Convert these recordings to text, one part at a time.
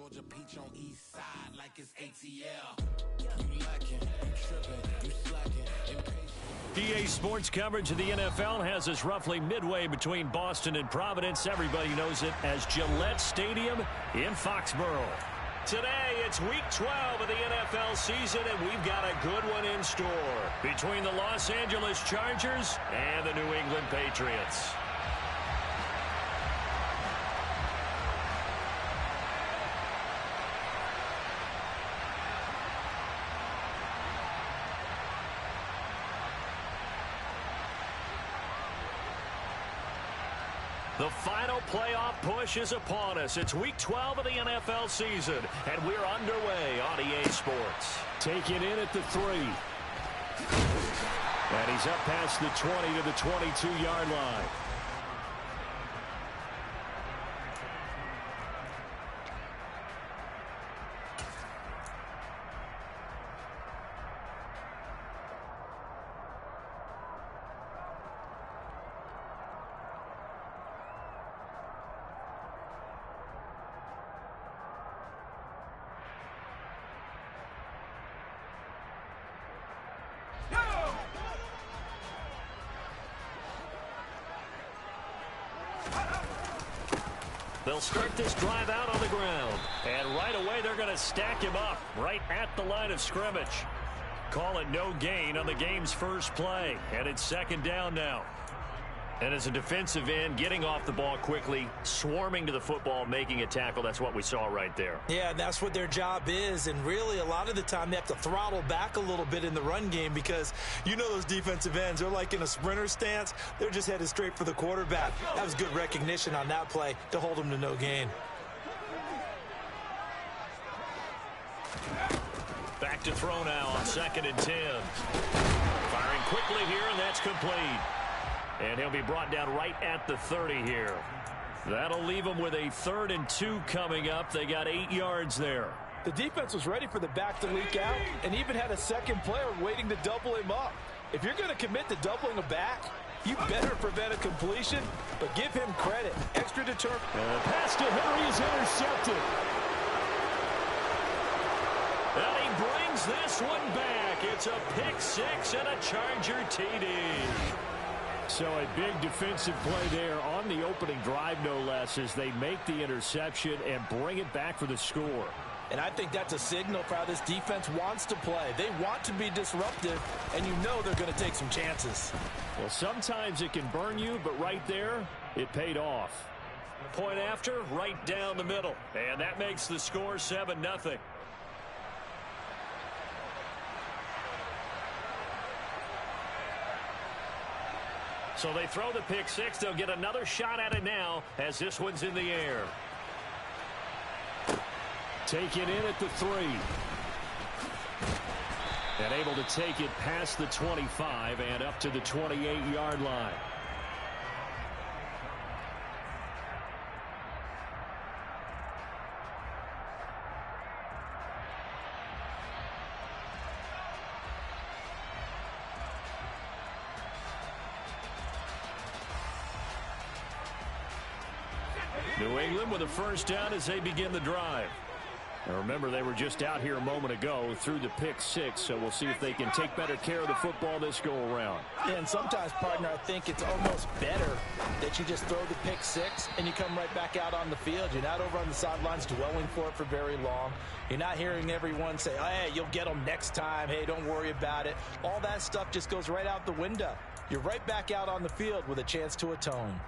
Georgia peach on east side like it's ATL. You lacking, you tripping, you slacking, impatient. EA Sports coverage of the NFL has us roughly midway between Boston and Providence. Everybody knows it as Gillette Stadium in Foxborough. Today, it's Week 12 of the NFL season, and we've got a good one in store between the Los Angeles Chargers and the New England Patriots. The final playoff push is upon us. It's Week 12 of the NFL season, and we're underway on EA Sports. Taking in at the 3. And he's up past the 20 to the 22-yard line. They'll start this drive out on the ground. And right away, they're going to stack him up right at the line of scrimmage. Call it no gain on the game's first play. And it's second down now. And as a defensive end, getting off the ball quickly, swarming to the football, making a tackle, that's what we saw right there. Yeah, that's what their job is. And really, a lot of the time, they have to throttle back a little bit in the run game because you know those defensive ends, they're like in a sprinter stance. They're just headed straight for the quarterback. That was good recognition on that play to hold them to no gain. Back to throw now on 2nd and 10. Firing quickly here, and that's complete. And he'll be brought down right at the 30 here. That'll leave him with a 3rd and 2 coming up. They got 8 yards there. The defense was ready for the back to leak out and even had a second player waiting to double him up. If you're going to commit to doubling a back, you better prevent a completion, but give him credit. Extra determined. Pass to Henry is intercepted. And he brings this one back. It's a pick 6 and a Charger TD. So a big defensive play there on the opening drive, no less, as they make the interception and bring it back for the score. And I think that's a signal for how this defense wants to play. They want to be disruptive, and you know they're going to take some chances. Well, sometimes it can burn you, but right there, it paid off. Point after, right down the middle. And that makes the score 7-0. So they throw the pick 6. They'll get another shot at it now as this one's in the air. Taken in at the 3. And able to take it past the 25 and up to the 28-yard line. New England with a first down as they begin the drive. Now remember, they were just out here a moment ago through the pick 6, so we'll see if they can take better care of the football this go-around. Yeah, and sometimes, partner, I think it's almost better that you just throw the pick 6 and you come right back out on the field. You're not over on the sidelines dwelling for it for very long. You're not hearing everyone say, oh, hey, you'll get them next time. Hey, don't worry about it. All that stuff just goes right out the window. You're right back out on the field with a chance to atone.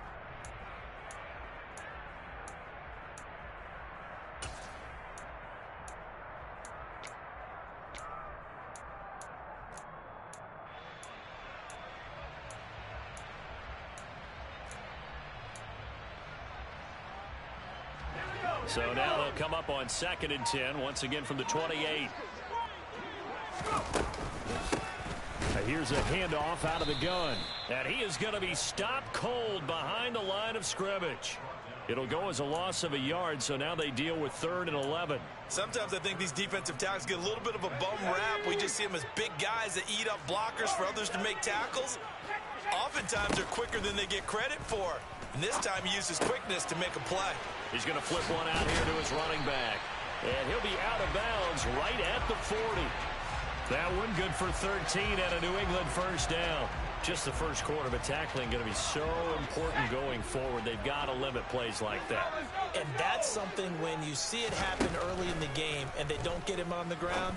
So now they'll come up on 2nd and 10, once again from the 28. Here's a handoff out of the gun. And he is going to be stopped cold behind the line of scrimmage. It'll go as a loss of a yard, so now they deal with 3rd and 11. Sometimes I think these defensive tackles get a little bit of a bum rap. We just see them as big guys that eat up blockers for others to make tackles. Oftentimes they're quicker than they get credit for. And this time he uses quickness to make a play. He's going to flip one out here to his running back. And he'll be out of bounds right at the 40. That one good for 13 and a New England first down. Just the first quarter, but tackling going to be so important going forward. They've got to limit plays like that. And that's something when you see it happen early in the game and they don't get him on the ground,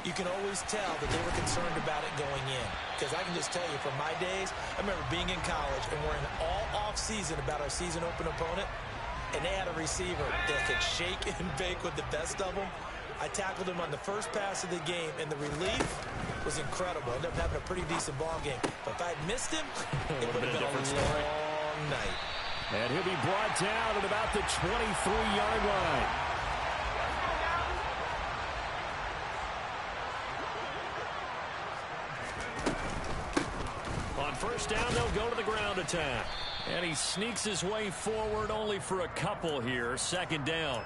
you can always tell that they were concerned about it going in. Because I can just tell you from my days, I remember being in college and worrying all off-season about our season open opponent, and they had a receiver that could shake and bake with the best of them. I tackled him on the first pass of the game, and the relief was incredible. I ended up having a pretty decent ball game. But if I'd missed him, it would have been a long night. And he'll be brought down at about the 23-yard line. On first down, they'll go to the ground attack. And he sneaks his way forward only for a couple here. Second down.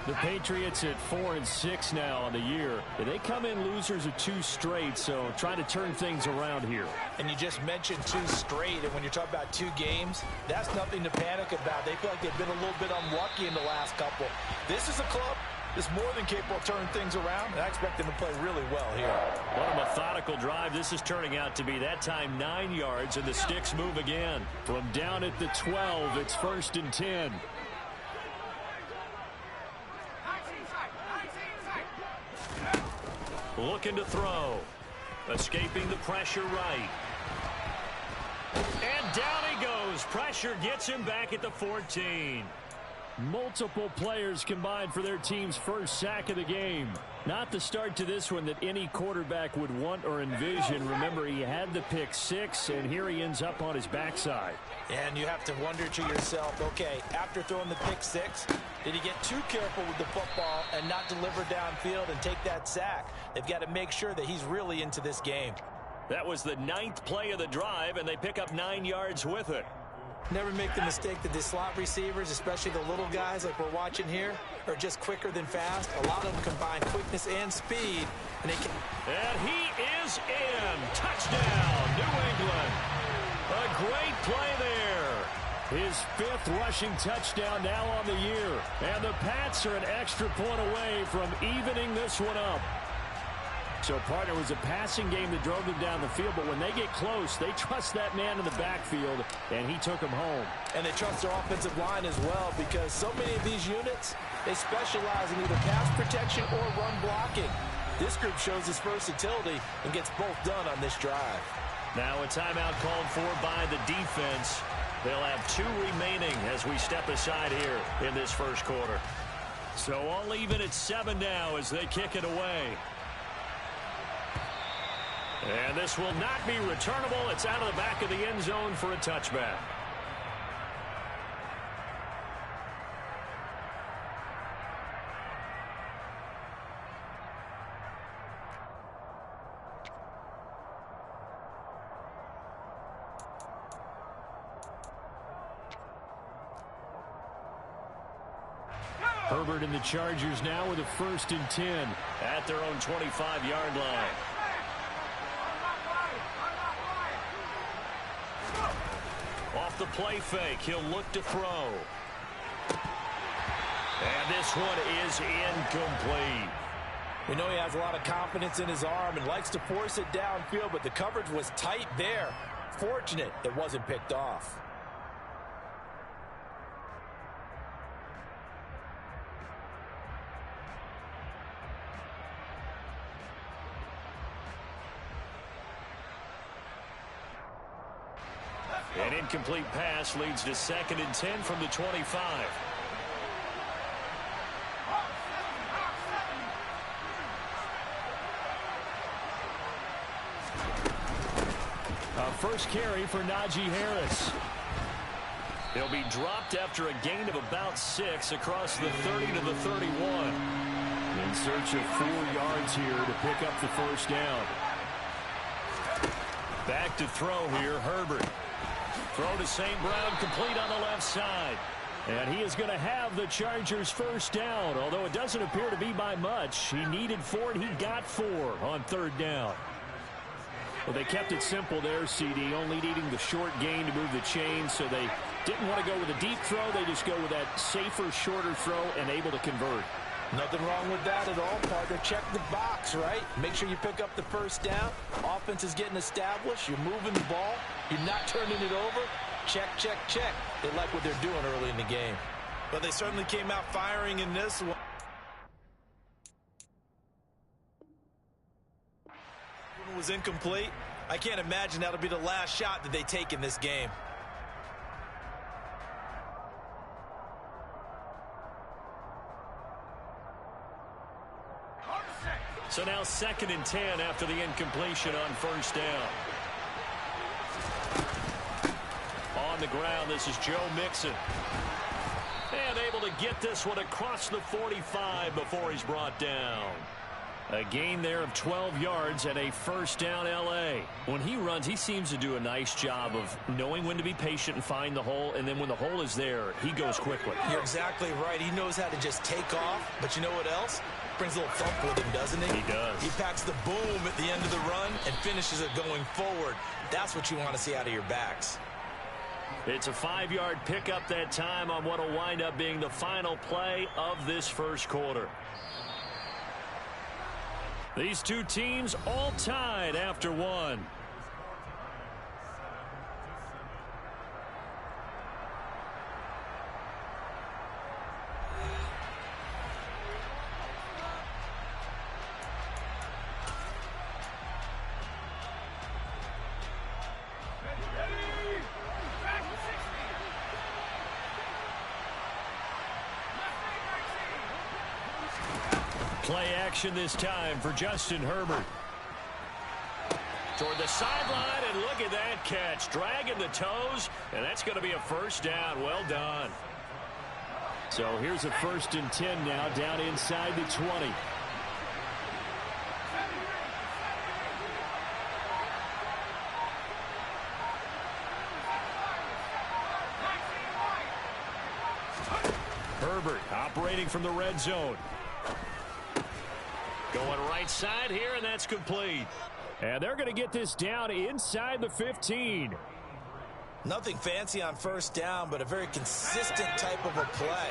The Patriots at 4-6 now on the year. They come in losers of 2 straight, so trying to turn things around here. And you just mentioned 2 straight, and when you're talking about 2 games, that's nothing to panic about. They feel like they've been a little bit unlucky in the last couple. This is a club that's more than capable of turning things around, and I expect them to play really well here. What a methodical drive this is turning out to be. That time 9 yards, and the sticks move again. From down at the 12, it's 1st and 10. Looking to throw. Escaping the pressure right. And down he goes. Pressure gets him back at the 14. Multiple players combined for their team's first sack of the game. Not the start to this one that any quarterback would want or envision. Remember, he had the pick 6, and here he ends up on his backside. And you have to wonder to yourself, okay, after throwing the pick 6, did he get too careful with the football and not deliver downfield and take that sack? They've got to make sure that he's really into this game. That was the 9th play of the drive, and they pick up 9 yards with it. Never make the mistake that the slot receivers, especially the little guys like we're watching here, are just quicker than fast. A lot of them combine quickness and speed. And he is in. Touchdown, New England. A great play there. His 5th rushing touchdown now on the year. And the Pats are an extra point away from evening this one up. So, partner, was a passing game that drove them down the field, but when they get close, they trust that man in the backfield, and he took them home. And they trust their offensive line as well, because so many of these units, they specialize in either pass protection or run blocking. This group shows its versatility and gets both done on this drive. Now a timeout called for by the defense. They'll have 2 remaining as we step aside here in this first quarter. So all even at 7 now as they kick it away. And this will not be returnable. It's out of the back of the end zone for a touchback. Herbert and the Chargers now with a 1st and 10 at their own 25-yard line. Off the play fake, he'll look to throw. And this one is incomplete. We know he has a lot of confidence in his arm and likes to force it downfield, but the coverage was tight there. Fortunate it wasn't picked off. An incomplete pass leads to 2nd and 10 from the 25. First carry for Najee Harris. He'll be dropped after a gain of about 6 across the 30 to the 31. In search of 4 yards here to pick up the first down. Back to throw here, Herbert. Throw to St. Brown, complete on the left side. And he is going to have the Chargers first down, although it doesn't appear to be by much. He needed 4, and he got 4 on 3rd down. Well, they kept it simple there, CD, only needing the short gain to move the chain, so they Didn't want to go with a deep throw. They just go with that safer, shorter throw and able to convert. Nothing wrong with that at all, partner. Check the box, right? Make sure you pick up the first down. Offense is getting established. You're moving the ball. You're not turning it over. Check, check, check. They like what they're doing early in the game. But they certainly came out firing in this one. It was incomplete. I can't imagine that'll be the last shot that they take in this game. So now 2nd and 10 after the incompletion on first down. On the ground, this is Joe Mixon. And able to get this one across the 45 before he's brought down. A gain there of 12 yards and a first down L.A. When he runs, he seems to do a nice job of knowing when to be patient and find the hole, and then when the hole is there, he goes quickly. You're exactly right. He knows how to just take off, but you know what else? Brings a little thump with him, doesn't he? He does. He packs the boom at the end of the run and finishes it going forward. That's what you want to see out of your backs. It's a 5-yard pickup that time on what will wind up being the final play of this first quarter. These two teams all tied after one. Play action this time for Justin Herbert. Toward the sideline, and look at that catch. Dragging the toes, and that's going to be a first down. Well done. So here's a 1st and 10 now, down inside the 20. Herbert operating from the red zone. Going right side here, and that's complete. And they're going to get this down inside the 15. Nothing fancy on first down, but a very consistent type of a play.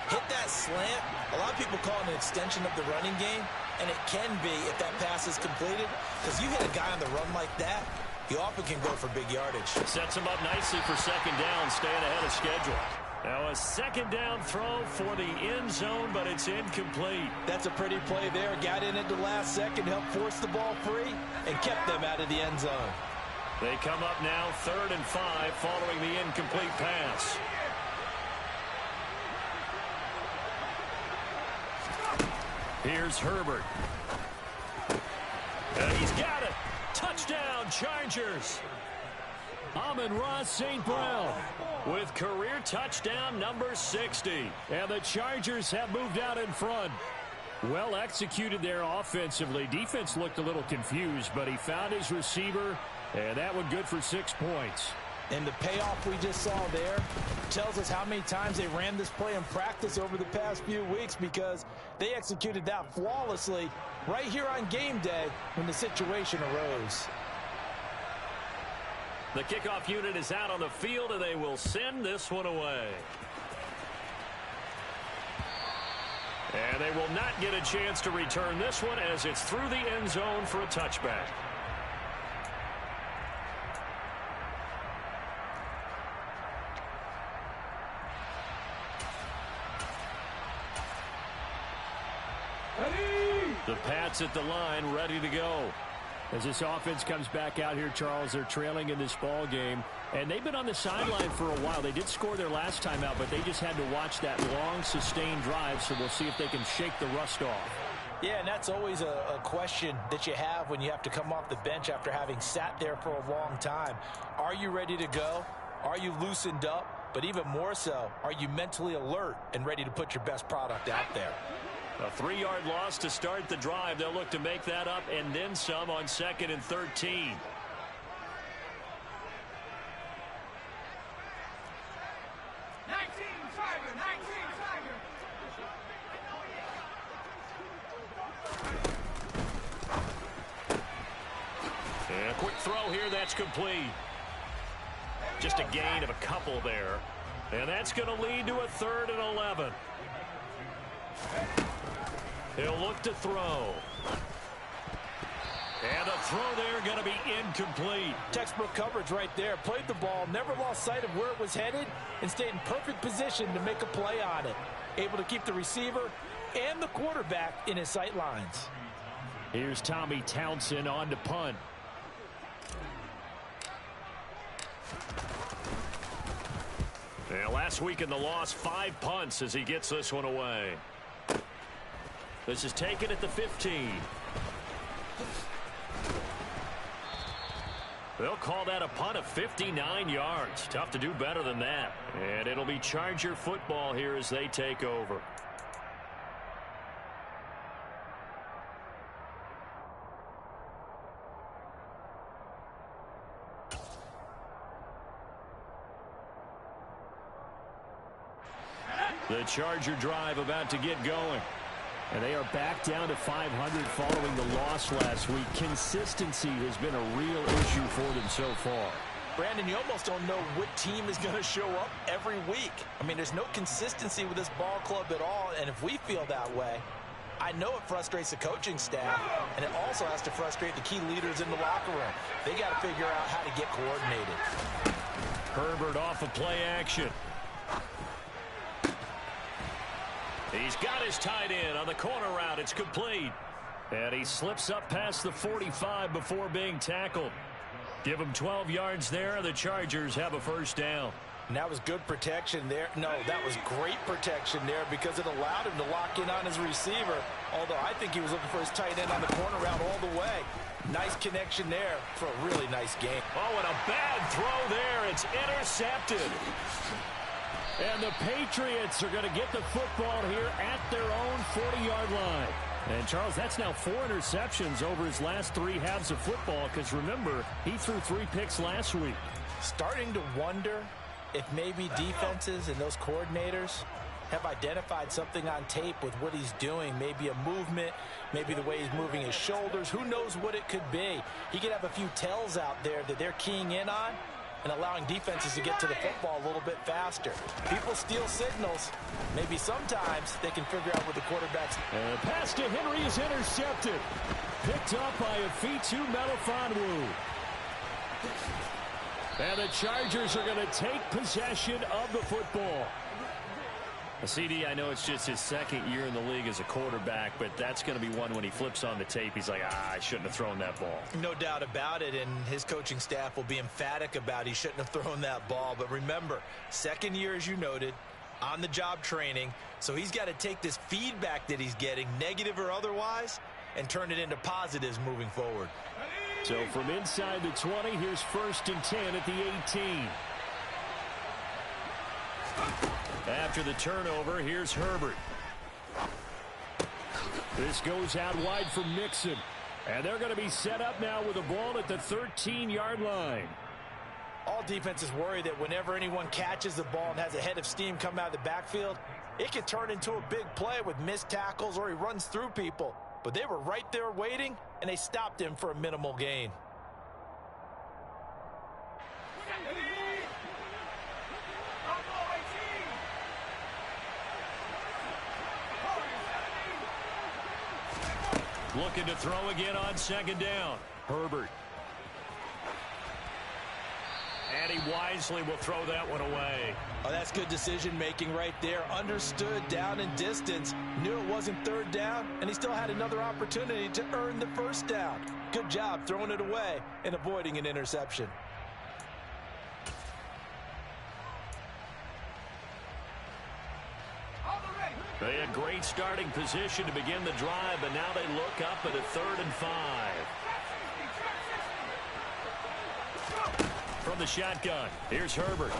Hit that slant. A lot of people call it an extension of the running game, and it can be if that pass is completed, because you hit a guy on the run like that, you often can go for big yardage. Sets him up nicely for 2nd down, staying ahead of schedule. Now a 2nd down throw for the end zone, but it's incomplete. That's a pretty play there. Got in at the last second, helped force the ball free, and kept them out of the end zone. They come up now 3rd and 5 following the incomplete pass. Here's Herbert. And he's got it. Touchdown, Chargers. Amon-Ra St. Brown with career touchdown number 60. And the Chargers have moved out in front. Well executed there offensively. Defense looked a little confused, but he found his receiver, and that one good for 6 points. And the payoff we just saw there tells us how many times they ran this play in practice over the past few weeks, because they executed that flawlessly right here on game day when the situation arose. The kickoff unit is out on the field, and they will send this one away. And they will not get a chance to return this one as it's through the end zone for a touchback. The Pats at the line, ready to go. As this offense comes back out here, Charles, they're trailing in this ball game, and they've been on the sideline for a while. They did score their last time out, but they just had to watch that long, sustained drive, so we'll see if they can shake the rust off. Yeah, and that's always a question that you have when you have to come off the bench after having sat there for a long time. Are you ready to go? Are you loosened up? But even more so, are you mentally alert and ready to put your best product out there? A 3-yard loss to start the drive. They'll look to make that up and then some on 2nd and 13. And a quick throw here, that's complete. Just a gain of a couple there. And that's going to lead to a 3rd and 11. He'll look to throw. And a throw there going to be incomplete. Textbook coverage right there. Played the ball, never lost sight of where it was headed, and stayed in perfect position to make a play on it. Able to keep the receiver and the quarterback in his sight lines. Here's Tommy Townsend on to punt. And last week in the loss, 5 punts as he gets this one away. This is taken at the 15. They'll call that a punt of 59 yards. Tough to do better than that. And it'll be Charger football here as they take over. The Charger drive about to get going. And they are back down to 500 following the loss last week. Consistency has been a real issue for them so far. Brandon, you almost don't know what team is going to show up every week. I mean, there's no consistency with this ball club at all, and if we feel that way, I know it frustrates the coaching staff, and it also has to frustrate the key leaders in the locker room. They got to figure out how to get coordinated. Herbert off of play action. He's got his tight end on the corner route. It's complete. And he slips up past the 45 before being tackled. Give him 12 yards there. The Chargers have a 1st down. And that was good protection there. No, that was great protection there because it allowed him to lock in on his receiver. Although I think he was looking for his tight end on the corner route all the way. Nice connection there for a really nice game. Oh, and a bad throw there. It's intercepted. And the Patriots are going to get the football here at their own 40-yard line. And, Charles, that's now 4 interceptions over his last 3 halves of football because, remember, he threw 3 picks last week. Starting to wonder if maybe defenses and those coordinators have identified something on tape with what he's doing. Maybe a movement, maybe the way he's moving his shoulders. Who knows what it could be? He could have a few tells out there that they're keying in on and allowing defenses to get to the football a little bit faster. People steal signals. Maybe sometimes they can figure out what the quarterback's... And the pass to Henry is intercepted. Picked up by Afitu Melifonwu. And the Chargers are going to take possession of the football. CD, I know it's just his 2nd year in the league as a quarterback, but that's going to be one when he flips on the tape. He's like, I shouldn't have thrown that ball. No doubt about it, and his coaching staff will be emphatic about he shouldn't have thrown that ball. But remember, 2nd year, as you noted, on-the-job training, so he's got to take this feedback that he's getting, negative or otherwise, and turn it into positives moving forward. So from inside the 20, here's 1st and 10 at the 18. After the turnover, here's Herbert. This goes out wide for Mixon. And they're going to be set up now with the ball at the 13-yard line. All defenses worry that whenever anyone catches the ball and has a head of steam come out of the backfield, it can turn into a big play with missed tackles or he runs through people. But they were right there waiting, and they stopped him for a minimal gain. Looking to throw again on 2nd down. Herbert. And he wisely will throw that one away. Oh, that's good decision-making right there. Understood down and distance. Knew it wasn't 3rd down, and he still had another opportunity to earn the 1st down. Good job throwing it away and avoiding an interception. They had great starting position to begin the drive, but now they look up at a 3rd and 5. From the shotgun, here's Herbert.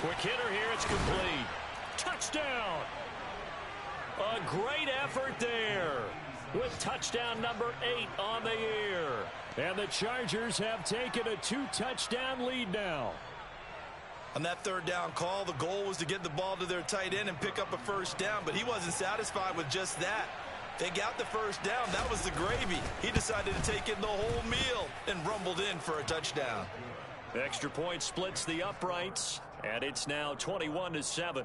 Quick hitter here, it's complete. Touchdown! A great effort there with touchdown number 8 on the year. And the Chargers have taken a 2-touchdown lead now. On that 3rd down call, the goal was to get the ball to their tight end and pick up a 1st down, but he wasn't satisfied with just that. They got the 1st down. That was the gravy. He decided to take in the whole meal and rumbled in for a touchdown. Extra point splits the uprights, and it's now 21-7.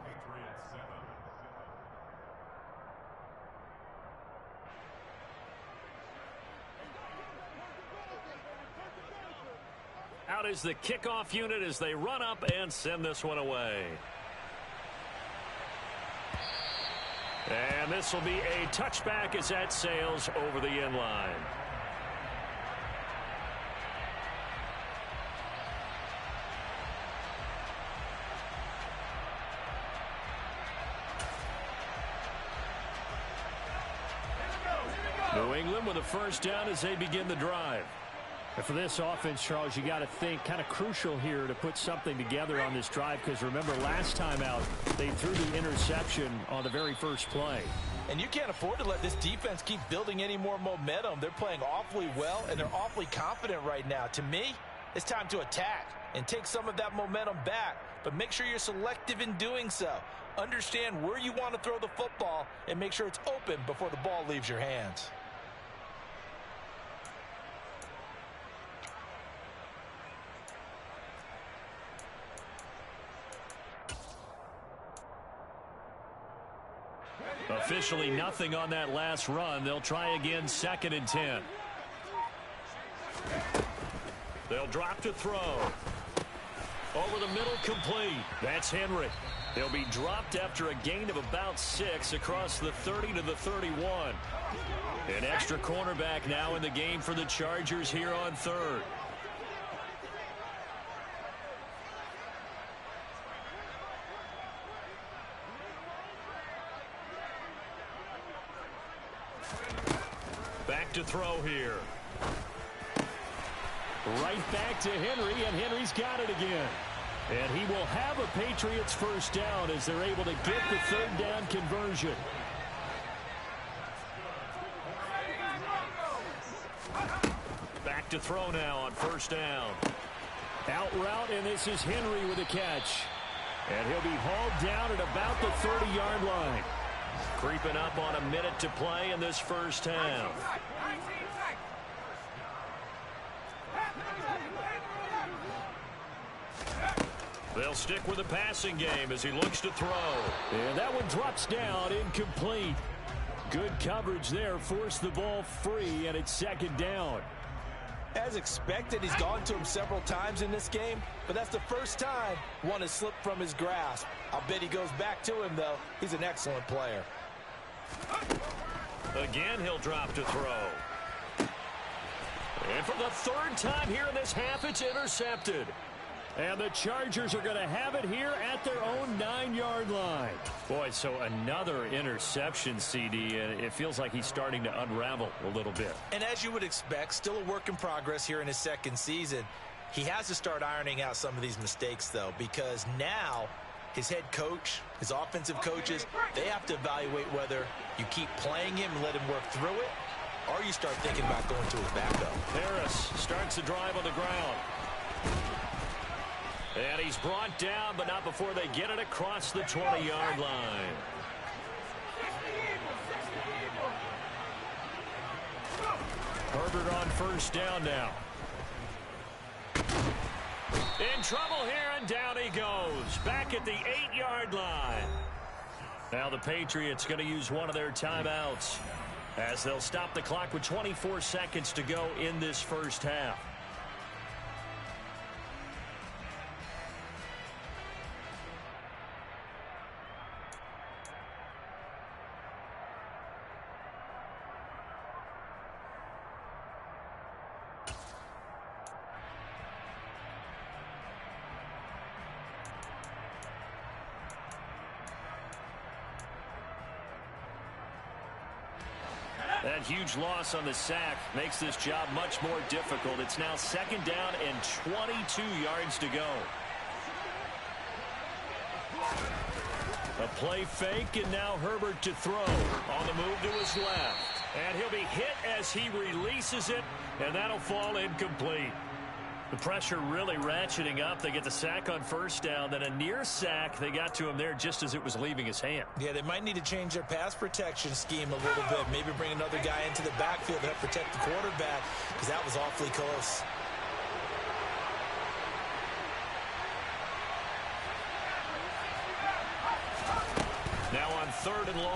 Out is the kickoff unit as they run up and send this one away. And this will be a touchback as that sails over the end line. New England with a first down as they begin the drive. And for this offense, Charles, you got to think kind of crucial here to put something together on this drive, because remember last time out they threw the interception on the very first play. And you can't afford to let this defense keep building any more momentum. They're playing awfully well, and they're awfully confident right now. To me, it's time to attack and take some of that momentum back, but make sure you're selective in doing so. Understand where you want to throw the football and make sure it's open before the ball leaves your hands. Officially nothing on that last run. They'll try again, 2nd and 10. They'll drop to throw. Over the middle, complete. That's Henry. He'll be dropped after a gain of about 6 across the 30 to the 31. An extra cornerback now in the game for the Chargers here on 3rd. Back to throw here. Right back to Henry, and Henry's got it again. And he will have a Patriots first down as they're able to get the 3rd down conversion. Back to throw now on 1st down. Out route, and this is Henry with a catch. And he'll be hauled down at about the 30-yard line. Creeping up on a minute to play in this first half. They'll stick with the passing game as he looks to throw. And that one drops down, incomplete. Good coverage there, forced the ball free, and it's 2nd down. As expected, he's gone to him several times in this game, but that's the first time one has slipped from his grasp. I'll bet he goes back to him, though. He's an excellent player. Again, he'll drop to throw. And for the 3rd time here in this half, it's intercepted. And the Chargers are going to have it here at their own 9-yard line. Boy, so another interception, CD, and it feels like he's starting to unravel a little bit. And as you would expect, still a work in progress here in his 2nd season. He has to start ironing out some of these mistakes, though, because now his head coach, his offensive coaches, they have to evaluate whether you keep playing him and let him work through it, or you start thinking about going to his backup. Harris starts the drive on the ground. And he's brought down, but not before they get it across the 20-yard line. Herbert on 1st down now. In trouble here, and down he goes. Back at the 8-yard line. Now the Patriots going to use one of their timeouts as they'll stop the clock with 24 seconds to go in this first half. That huge loss on the sack makes this job much more difficult. It's now 2nd down and 22 yards to go. A play fake, and now Herbert to throw. On the move to his left. And he'll be hit as he releases it, and that'll fall incomplete. The pressure really ratcheting up. They get the sack on 1st down, then a near sack. They got to him there just as it was leaving his hand. Yeah, they might need to change their pass protection scheme a little bit. Maybe bring another guy into the backfield to help protect the quarterback, because that was awfully close.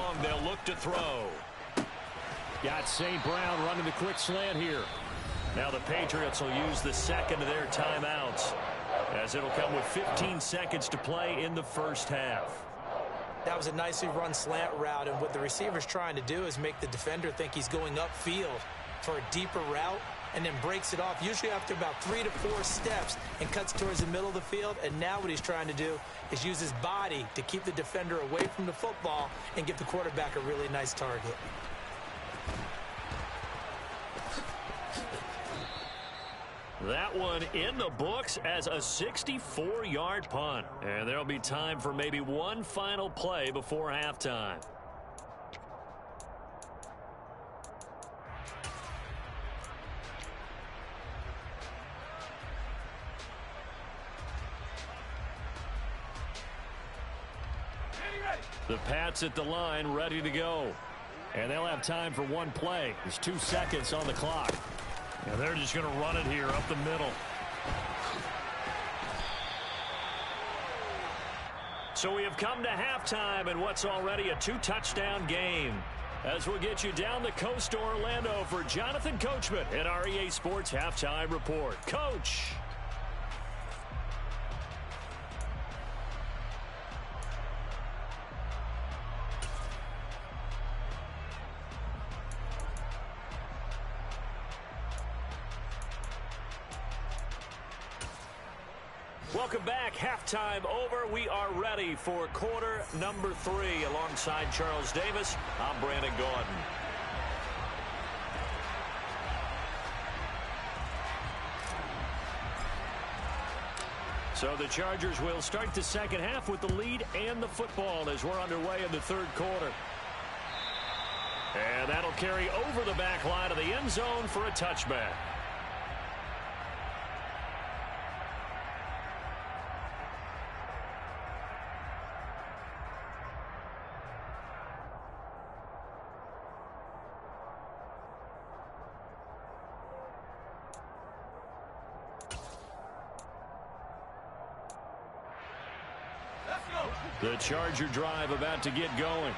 long. They'll look to throw. Got St. Brown running the quick slant here. Now the Patriots will use the second of their timeouts, as it'll come with 15 seconds to play in the first half. That was a nicely run slant route, and what the receiver's trying to do is make the defender think he's going upfield for a deeper route, and then breaks it off, usually after about 3 to 4 steps, and cuts towards the middle of the field. And now what he's trying to do is use his body to keep the defender away from the football and give the quarterback a really nice target. That one in the books as a 64-yard punt. And there'll be time for maybe one final play before halftime. The Pats at the line, ready to go. And they'll have time for one play. There's 2 seconds on the clock. And they're just going to run it here up the middle. So we have come to halftime in what's already a 2-touchdown game. As we'll get you down the coast to Orlando for Jonathan Coachman at our EA Sports Halftime Report. Coach! Welcome back. Halftime over. We are ready for quarter number 3. Alongside Charles Davis, I'm Brandon Gaudin. So the Chargers will start the second half with the lead and the football as we're underway in the third quarter. And that'll carry over the back line of the end zone for a touchback. The Charger drive about to get going.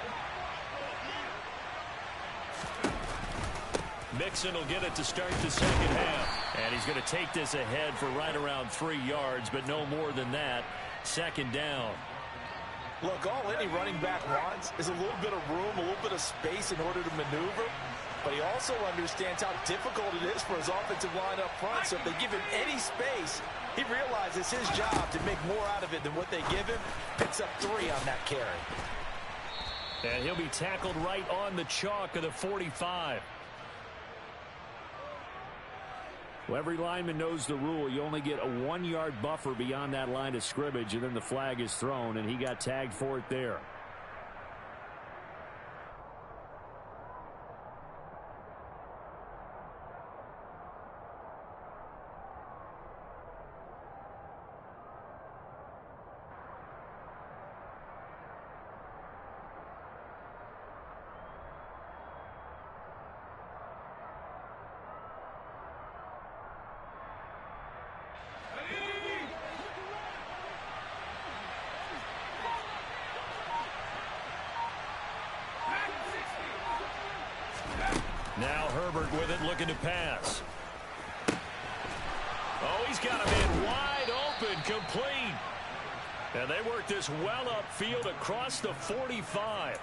Mixon will get it to start the second half. And he's going to take this ahead for right around 3 yards, but no more than that. Second down. Look, all any running back wants is a little bit of room, a little bit of space in order to maneuver. But he also understands how difficult it is for his offensive line up front. So if they give him any space, he realizes it's his job to make more out of it than what they give him. Picks up 3 on that carry. And he'll be tackled right on the chalk of the 45. Well, every lineman knows the rule. You only get a 1-yard buffer beyond that line of scrimmage, and then the flag is thrown, and he got tagged for it there. Now Herbert with it, looking to pass. Oh, he's got a man wide open, complete. And they work this well upfield across the 45.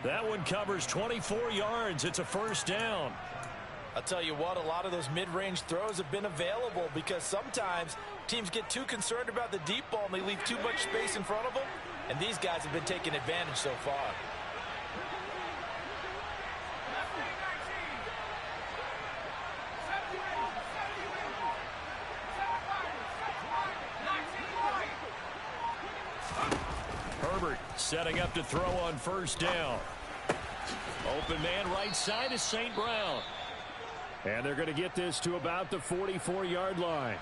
That one covers 24 yards. It's a first down. I'll tell you what, a lot of those mid-range throws have been available because sometimes teams get too concerned about the deep ball and they leave too much space in front of them. And these guys have been taking advantage so far. Herbert setting up to throw on first down. Open man right side is St. Brown. And they're going to get this to about the 44-yard line.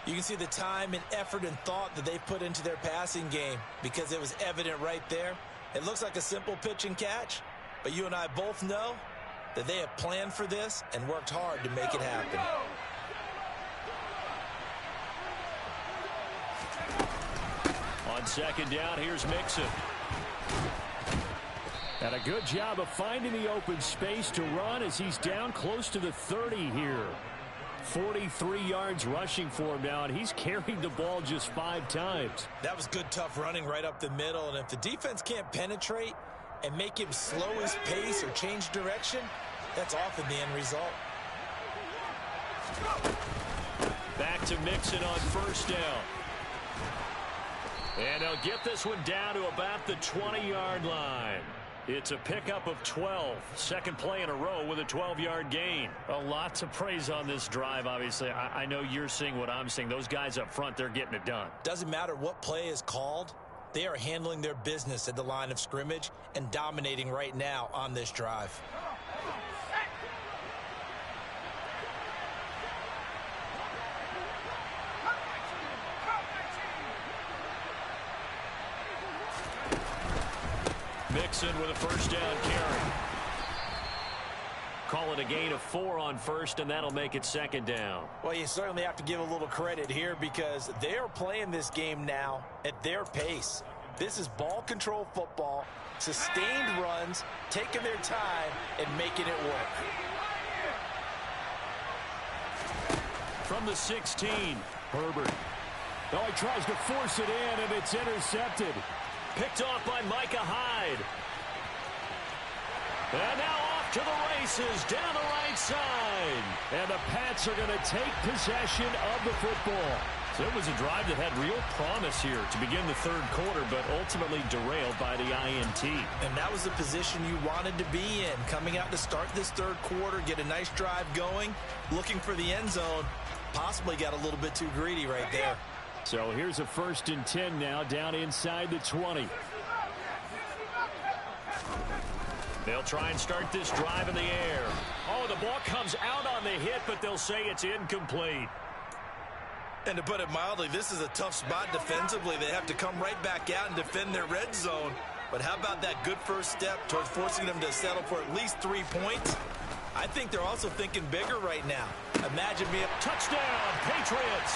You can see the time and effort and thought that they put into their passing game because it was evident right there. It looks like a simple pitch and catch, but you and I both know that they have planned for this and worked hard to make it happen. On second down, here's Mixon. And a good job of finding the open space to run as he's down close to the 30 here. 43 yards rushing for him now, and he's carried the ball just 5 times. That was good, tough running right up the middle, and if the defense can't penetrate and make him slow his pace or change direction, that's often the end result. Back to Mixon on first down. And he'll get this one down to about the 20-yard line. It's a pickup of 12. Second play in a row with a 12-yard gain. A lot to praise on this drive, obviously. I know you're seeing what I'm seeing. Those guys up front, they're getting it done. Doesn't matter what play is called. They are handling their business at the line of scrimmage and dominating right now on this drive. Mixon with a first down carry. Call it a gain of 4 on first, and that'll make it second down. Well, you certainly have to give a little credit here because they're playing this game now at their pace. This is ball control football, sustained runs, taking their time, and making it work. From the 16, Herbert. Oh, he tries to force it in, and it's intercepted. picked off by Micah Hyde. And now off to the races down the right side. And the Pats are going to take possession of the football. So it was a drive that had real promise here to begin the third quarter, but ultimately derailed by the INT. And that was the position you wanted to be in. Coming out to start this third quarter, get a nice drive going, looking for the end zone. Possibly got a little bit too greedy right there. So here's a 1st and 10 now, down inside the 20. They'll try and start this drive in the air. Oh, the ball comes out on the hit, but they'll say it's incomplete. And to put it mildly, this is a tough spot defensively. They have to come right back out and defend their red zone. But how about that good first step towards forcing them to settle for at least 3 points? I think they're also thinking bigger right now. Imagine me a touchdown, Patriots!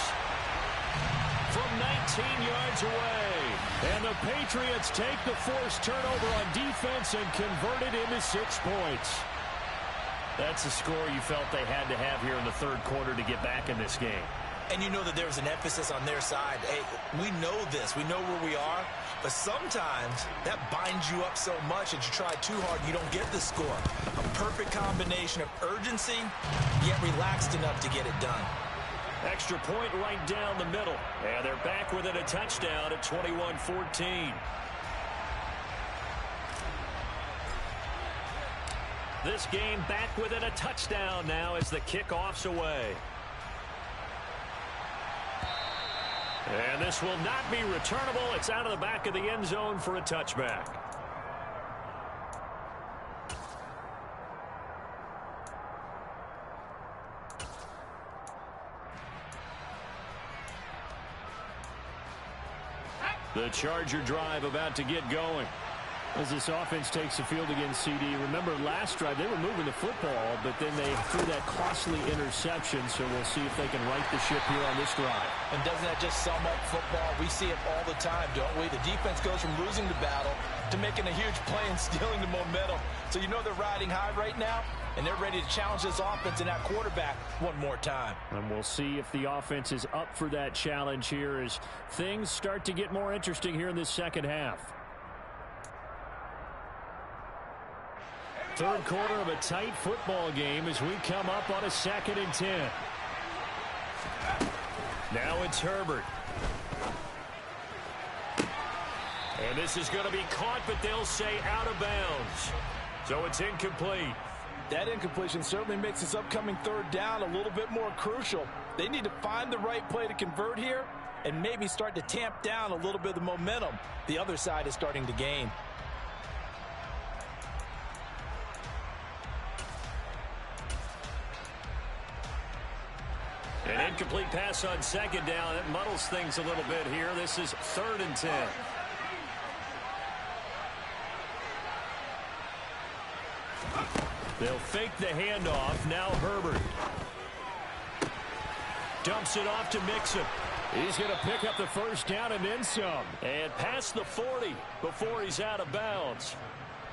From 19 yards away. And the Patriots take the forced turnover on defense and convert it into 6 points. That's a score you felt they had to have here in the third quarter to get back in this game. And you know that there's an emphasis on their side. Hey, we know this. We know where we are. But sometimes that binds you up so much that you try too hard, you don't get the score. A perfect combination of urgency, yet relaxed enough to get it done. Extra point right down the middle. And they're back within a touchdown at 21-14. This game back within a touchdown now as the kickoff's away. And this will not be returnable. It's out of the back of the end zone for a touchback. The Charger drive about to get going. As this offense takes the field against CD, remember last drive they were moving the football, but then they threw that costly interception, so we'll see if they can right the ship here on this drive. And doesn't that just sum up football? We see it all the time, don't we? The defense goes from losing the battle to making a huge play and stealing the momentum. So you know they're riding high right now, and they're ready to challenge this offense and that quarterback one more time. And we'll see if the offense is up for that challenge here as things start to get more interesting here in this second half. Third quarter of a tight football game as we come up on a 2nd and 10. Now it's Herbert. And this is going to be caught, but they'll say out of bounds. So it's incomplete. That incompletion certainly makes this upcoming third down a little bit more crucial. They need to find the right play to convert here and maybe start to tamp down a little bit of the momentum the other side is starting to gain. An incomplete pass on 2nd down. That muddles things a little bit here. This is 3rd and 10. They'll fake the handoff. Now Herbert. Dumps it off to Mixon. He's going to pick up the first down and then some. And past the 40 before he's out of bounds.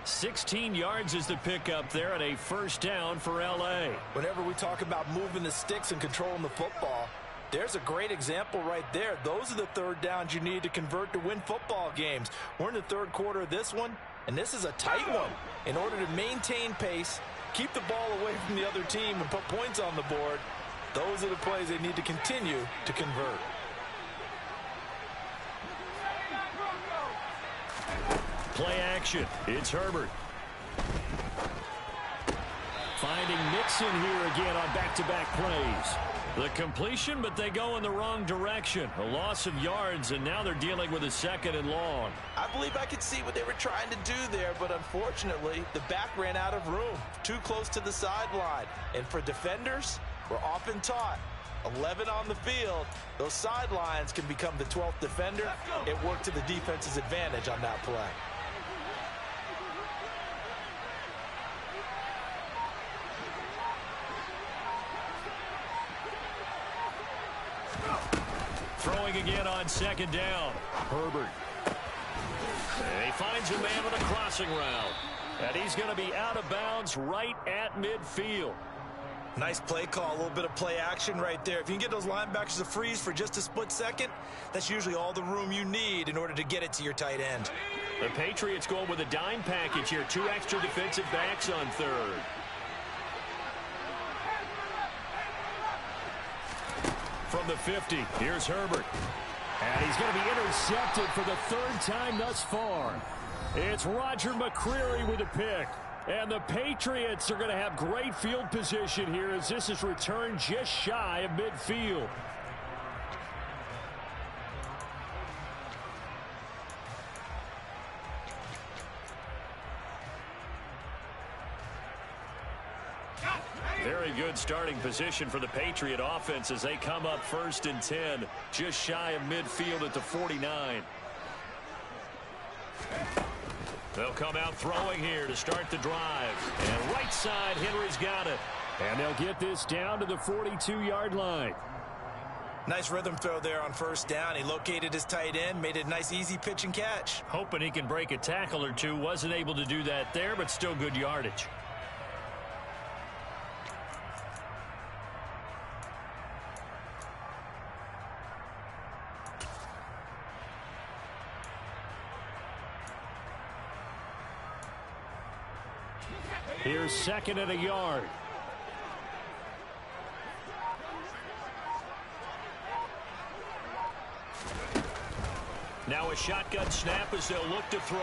16 yards is the pickup there and a first down for L.A. Whenever we talk about moving the sticks and controlling the football, there's a great example right there. Those are the third downs you need to convert to win football games. We're in the third quarter of this one, and this is a tight one. In order to maintain pace, keep the ball away from the other team, and put points on the board, those are the plays they need to continue to convert. Play action. It's Herbert. Finding Mixon here again on back-to-back plays. The completion, but they go in the wrong direction. A loss of yards, and now they're dealing with a second and long. I believe I could see what they were trying to do there, but unfortunately, the back ran out of room. Too close to the sideline. And for defenders, we're often taught, 11 on the field, those sidelines can become the 12th defender. It worked to the defense's advantage on that play. Throwing again on second down. Herbert. And he finds a man on a crossing route. And he's going to be out of bounds right at midfield. Nice play call, a little bit of play action right there. If you can get those linebackers to freeze for just a split second, that's usually all the room you need in order to get it to your tight end. The Patriots going with a dime package here. 2 extra defensive backs on third. From the 50, here's Herbert. And he's going to be intercepted for the third time thus far. It's Roger McCreary with a pick. And the Patriots are going to have great field position here as this is returned just shy of midfield. Very good starting position for the Patriot offense as they come up 1st and 10, just shy of midfield at the 49. They'll come out throwing here to start the drive. And right side, Henry's got it. And they'll get this down to the 42-yard line. Nice rhythm throw there on first down. He located his tight end, made it a nice easy pitch and catch. Hoping he can break a tackle or two. Wasn't able to do that there, but still good yardage. Here's 2nd and a yard. Now a shotgun snap as they'll look to throw.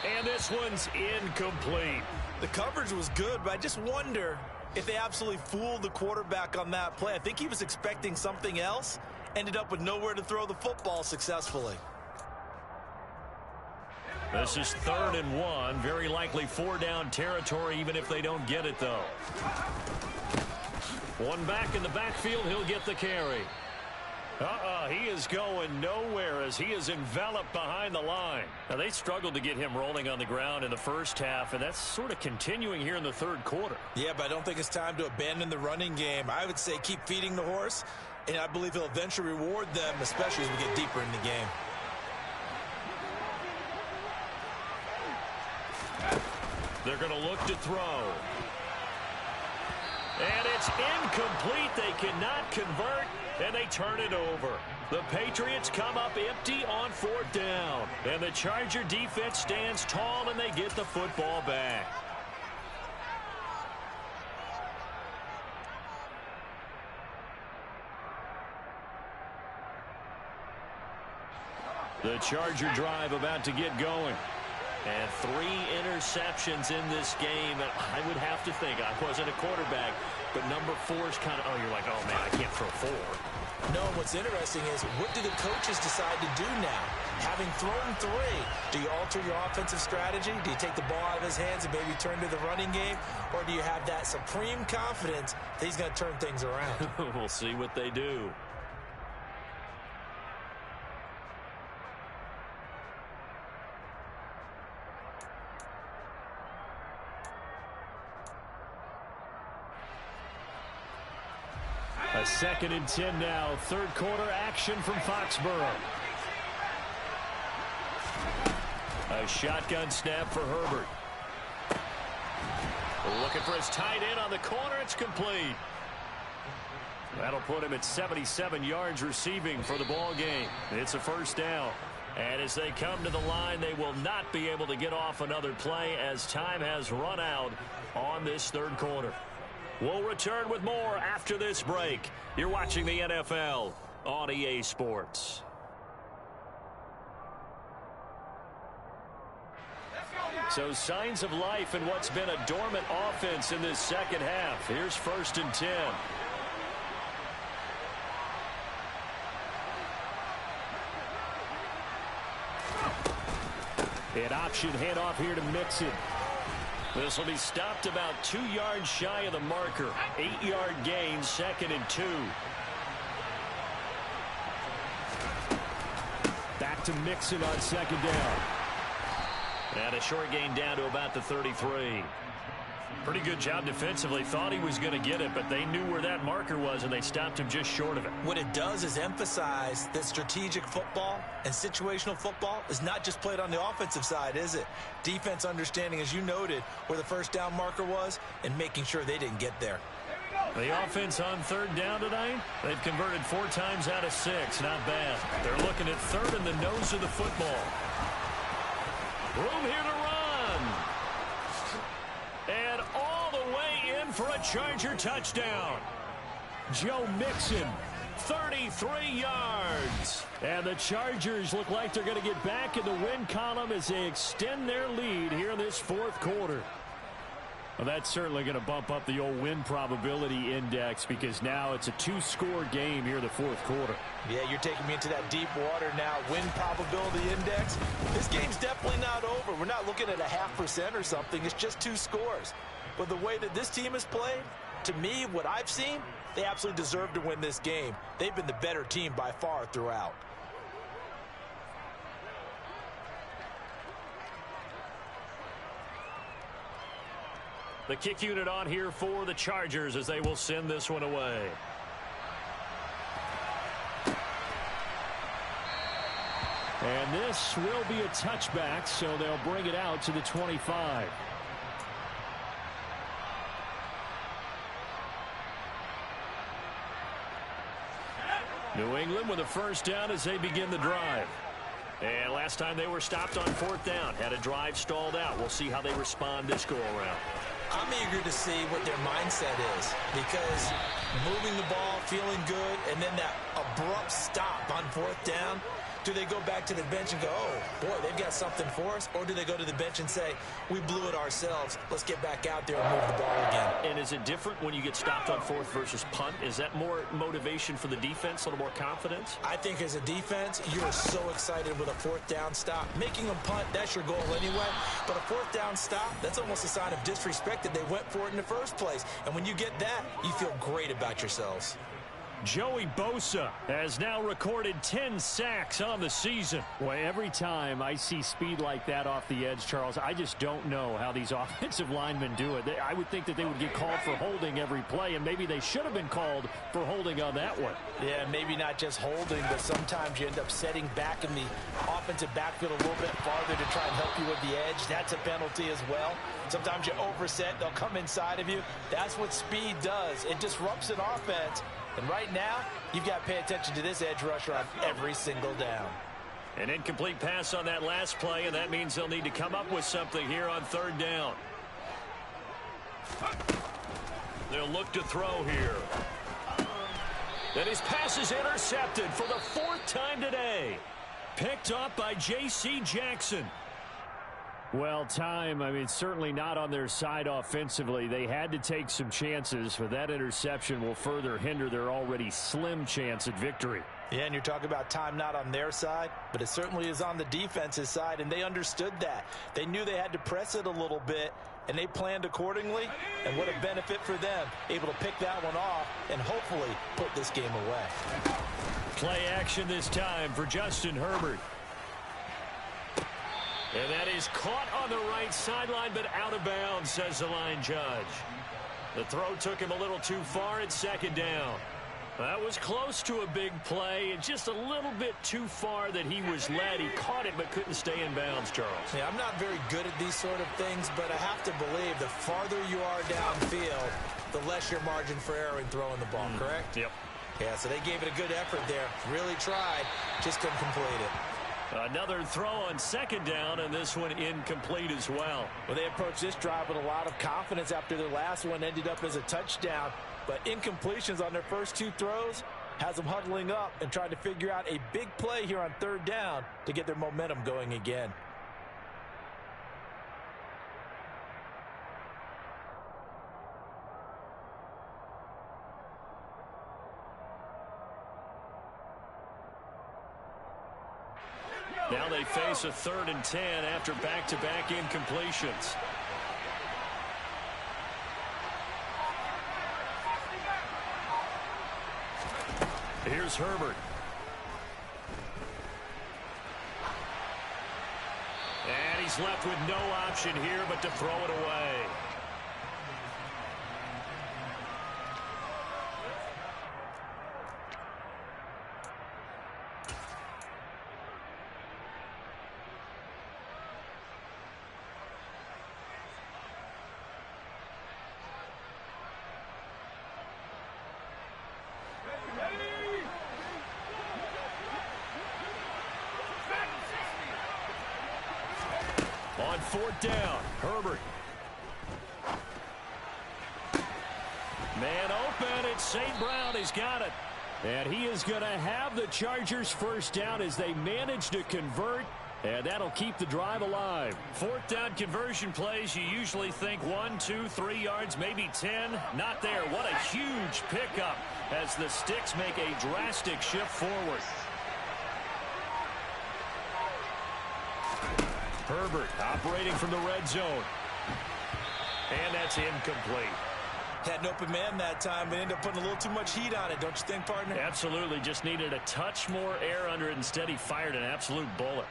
And this one's incomplete. The coverage was good, but I just wonder if they absolutely fooled the quarterback on that play. I think he was expecting something else. Ended up with nowhere to throw the football successfully. This is 3rd and 1. Very likely 4-down territory, even if they don't get it, though. One back in the backfield. He'll get the carry. He is going nowhere as he is enveloped behind the line. Now, they struggled to get him rolling on the ground in the first half, and that's sort of continuing here in the third quarter. Yeah, but I don't think it's time to abandon the running game. I would say keep feeding the horse, and I believe he'll eventually reward them, especially as we get deeper in the game. They're going to look to throw. And it's incomplete. They cannot convert, and they turn it over. The Patriots come up empty on 4th down. And the Charger defense stands tall, and they get the football back. The Charger drive about to get going. And 3 interceptions in this game. And I would have to think, I wasn't a quarterback, but number 4 is kind of, you're like, oh, man, I can't throw 4. No, what's interesting is what do the coaches decide to do now? Having thrown 3, do you alter your offensive strategy? Do you take the ball out of his hands and maybe turn to the running game? Or do you have that supreme confidence that he's going to turn things around? We'll see what they do. A 2nd and 10 now. Third quarter action from Foxborough. A shotgun snap for Herbert. Looking for his tight end on the corner. It's complete. That'll put him at 77 yards receiving for the ball game. It's a first down. And as they come to the line, they will not be able to get off another play as time has run out on this third quarter. We'll return with more after this break. You're watching the NFL on EA Sports. So signs of life in what's been a dormant offense in this second half. Here's 1st and 10. An option handoff here to Mixon. This will be stopped about 2 yards shy of the marker. 8-yard gain, 2nd and 2. Back to Mixon on 2nd down. And a short gain down to about the 33. Pretty good job defensively. Thought he was going to get it, but they knew where that marker was, and they stopped him just short of it. What it does is emphasize that strategic football and situational football is not just played on the offensive side, is it? Defense understanding, as you noted, where the first down marker was and making sure they didn't get there. The offense on 3rd down tonight, they've converted 4 times out of 6. Not bad. They're looking at 3rd in the nose of the football. Room here to run. And all the way in for a Charger touchdown. Joe Mixon, 33 yards. And the Chargers look like they're going to get back in the win column as they extend their lead here in this 4th quarter. Well, that's certainly going to bump up the old win probability index because now it's a 2-score game here in the 4th quarter. Yeah, you're taking me into that deep water now. Win probability index. This game's definitely not over. We're not looking at a 0.5% or something. It's just 2 scores. But the way that this team has played, to me, what I've seen, they absolutely deserve to win this game. They've been the better team by far throughout. The kick unit on here for the Chargers as they will send this one away. And this will be a touchback, so they'll bring it out to the 25. New England with a first down as they begin the drive. And last time they were stopped on 4th down. Had a drive stalled out. We'll see how they respond this go-around. I'm eager to see what their mindset is because moving the ball, feeling good, and then that abrupt stop on 4th down, do they go back to the bench and go, oh, boy, they've got something for us? Or do they go to the bench and say, we blew it ourselves. Let's get back out there and move the ball again. And is it different when you get stopped on 4th versus punt? Is that more motivation for the defense, a little more confidence? I think as a defense, you're so excited with a 4th down stop. Making them punt, that's your goal anyway. But a 4th down stop, that's almost a sign of disrespect that they went for it in the first place. And when you get that, you feel great about yourselves. Joey Bosa has now recorded 10 sacks on the season. Boy, every time I see speed like that off the edge, Charles, I just don't know how these offensive linemen do it. I would think that they would get called for holding every play, and maybe they should have been called for holding on that one. Yeah, maybe not just holding, but sometimes you end up setting back in the offensive backfield a little bit farther to try and help you with the edge. That's a penalty as well. Sometimes you overset, they'll come inside of you. That's what speed does. It disrupts an offense. And right now, you've got to pay attention to this edge rusher on every single down. An incomplete pass on that last play, and that means they'll need to come up with something here on 3rd down. They'll look to throw here. And his pass is intercepted for the 4th time today. Picked up by J.C. Jackson. Well, certainly not on their side offensively. They had to take some chances, but that interception will further hinder their already slim chance at victory. Yeah, and you're talking about time not on their side, but it certainly is on the defense's side, and they understood that. They knew they had to press it a little bit, and they planned accordingly, and what a benefit for them, able to pick that one off and hopefully put this game away. Play action this time for Justin Herbert. And that is caught on the right sideline, but out of bounds, says the line judge. The throw took him a little too far at 2nd down. That was close to a big play, and just a little bit too far that he was led. He caught it but couldn't stay in bounds, Charles. Yeah, I'm not very good at these sort of things, but I have to believe the farther you are downfield, the less your margin for error in throwing the ball, correct? Yep. Yeah, so they gave it a good effort there. Really tried, just couldn't complete it. Another throw on second down, and this one incomplete as well. Well, they approached this drive with a lot of confidence after their last one ended up as a touchdown. But incompletions on their first two throws has them huddling up and trying to figure out a big play here on third down to get their momentum going again. Now they face a 3rd and 10 after back-to-back incompletions. Here's Herbert. And he's left with no option here but to throw it away. On 4th down, Herbert. Man open, it's St. Brown. He's got it. And he is going to have the Chargers first down as they manage to convert, and that'll keep the drive alive. 4th down conversion plays, you usually think 1, 2, 3 yards, maybe 10. Not there. What a huge pickup as the Sticks make a drastic shift forward. Herbert operating from the red zone. And that's incomplete. Had an open man that time, but ended up putting a little too much heat on it, don't you think, partner? Absolutely. Just needed a touch more air under it. Instead, he fired an absolute bullet.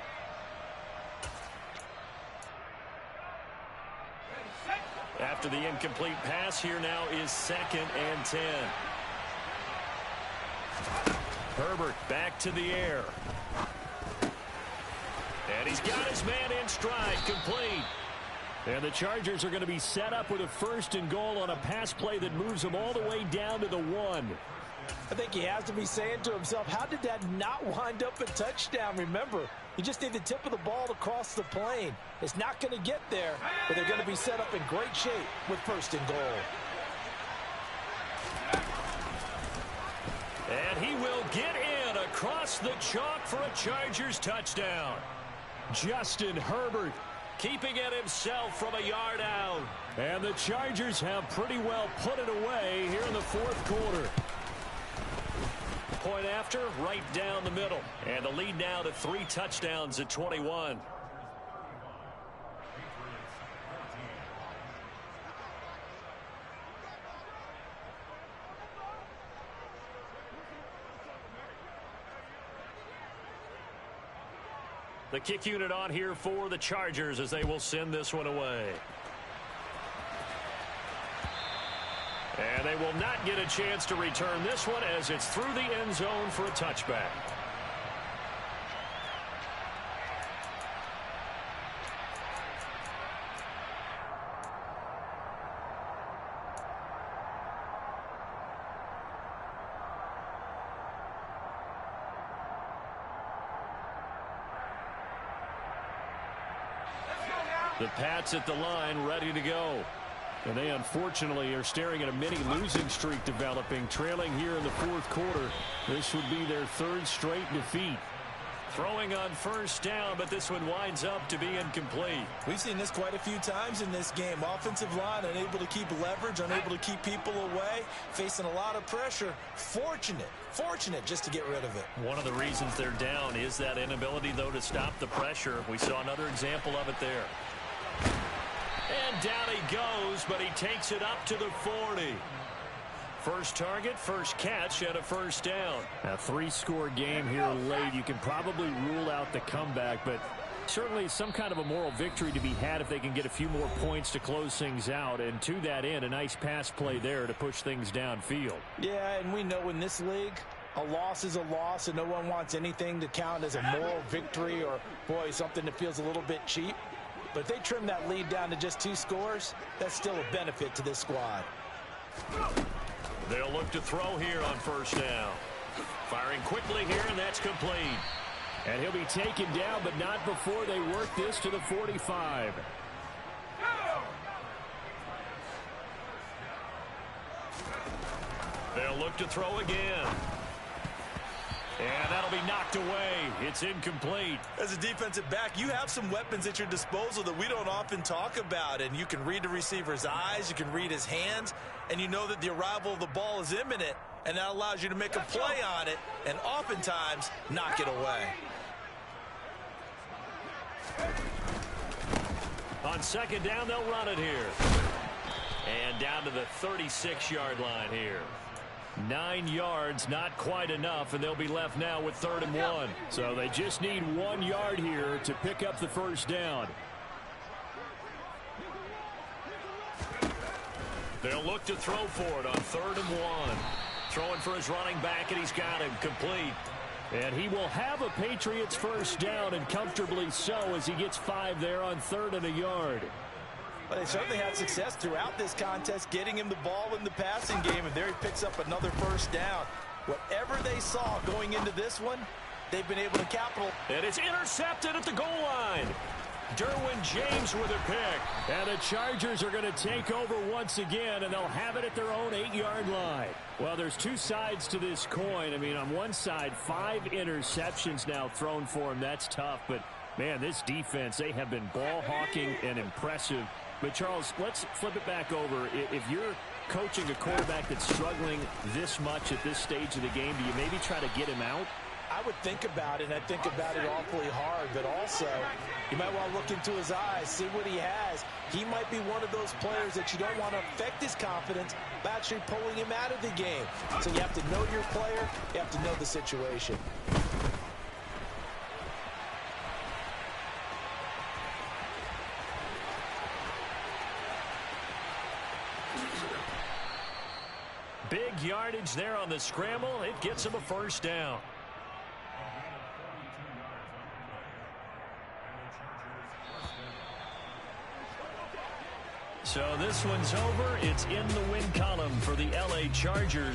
After the incomplete pass, here now is 2nd and 10. Herbert back to the air. And he's got his man in stride, complete. And the Chargers are going to be set up with a 1st and goal on a pass play that moves them all the way down to the 1. I think he has to be saying to himself, how did that not wind up a touchdown? Remember, you just need the tip of the ball to cross the plane. It's not going to get there, but they're going to be set up in great shape with 1st and goal. And he will get in across the chalk for a Chargers touchdown. Justin Herbert keeping it himself from a yard out. And the Chargers have pretty well put it away here in the 4th quarter. Point after, right down the middle. And the lead now to 3 touchdowns at 21. The kick unit on here for the Chargers as they will send this one away. And they will not get a chance to return this one as it's through the end zone for a touchback. The Pats at the line, ready to go. And they unfortunately are staring at a mini losing streak developing, trailing here in the 4th quarter. This would be their 3rd straight defeat. Throwing on 1st down, but this one winds up to be incomplete. We've seen this quite a few times in this game. Offensive line unable to keep leverage, unable to keep people away, facing a lot of pressure. Fortunate just to get rid of it. One of the reasons they're down is that inability, though, to stop the pressure. We saw another example of it there. And down he goes, but he takes it up to the 40. First target, first catch, and a 1st down. A 3-score game here late. You can probably rule out the comeback, but Certainly some kind of a moral victory to be had if they can get a few more points to close things out. And to that end, a nice pass play there to push things downfield. Yeah, and we know in this league, a loss is a loss, and no one wants anything to count as a moral victory or, boy, something that feels a little bit cheap. But if they trim that lead down to just 2 scores, that's still a benefit to this squad. They'll look to throw here on first down. Firing quickly here, and that's complete. And he'll be taken down, but not before they work this to the 45. They'll look to throw again. And that'll be knocked away. It's incomplete. As a defensive back, you have some weapons at your disposal that we don't often talk about. And you can read the receiver's eyes, you can read his hands, and you know that the arrival of the ball is imminent. And that allows you to make a play on it and oftentimes knock it away. On second down, they'll run it here. And down to the 36-yard line here. 9 yards, not quite enough, and they'll be left now with 3rd and 1. So they just need 1 yard here to pick up the first down. They'll look to throw for it on 3rd and 1. Throwing for his running back, and he's got him complete. And he will have a Patriots first down, and comfortably so, as he gets 5 there on 3rd and a yard. But they certainly had success throughout this contest, getting him the ball in the passing game, and there he picks up another first down. Whatever they saw going into this one, they've been able to capitalize. And it's intercepted at the goal line. Derwin James with a pick. And the Chargers are going to take over once again, and they'll have it at their own 8-yard line. Well, there's 2 sides to this coin. I mean, on one side, 5 interceptions now thrown for him. That's tough. But, man, this defense, they have been ball hawking and impressive. But, Charles, let's flip it back over. If you're coaching a quarterback that's struggling this much at this stage of the game, do you maybe try to get him out? I would think about it, and I think about it awfully hard, but also you might want to look into his eyes, see what he has. He might be one of those players that you don't want to affect his confidence by actually pulling him out of the game. So you have to know your player, you have to know the situation. Big yardage there on the scramble. It gets him a first down. So this one's over. It's in the win column for the LA Chargers.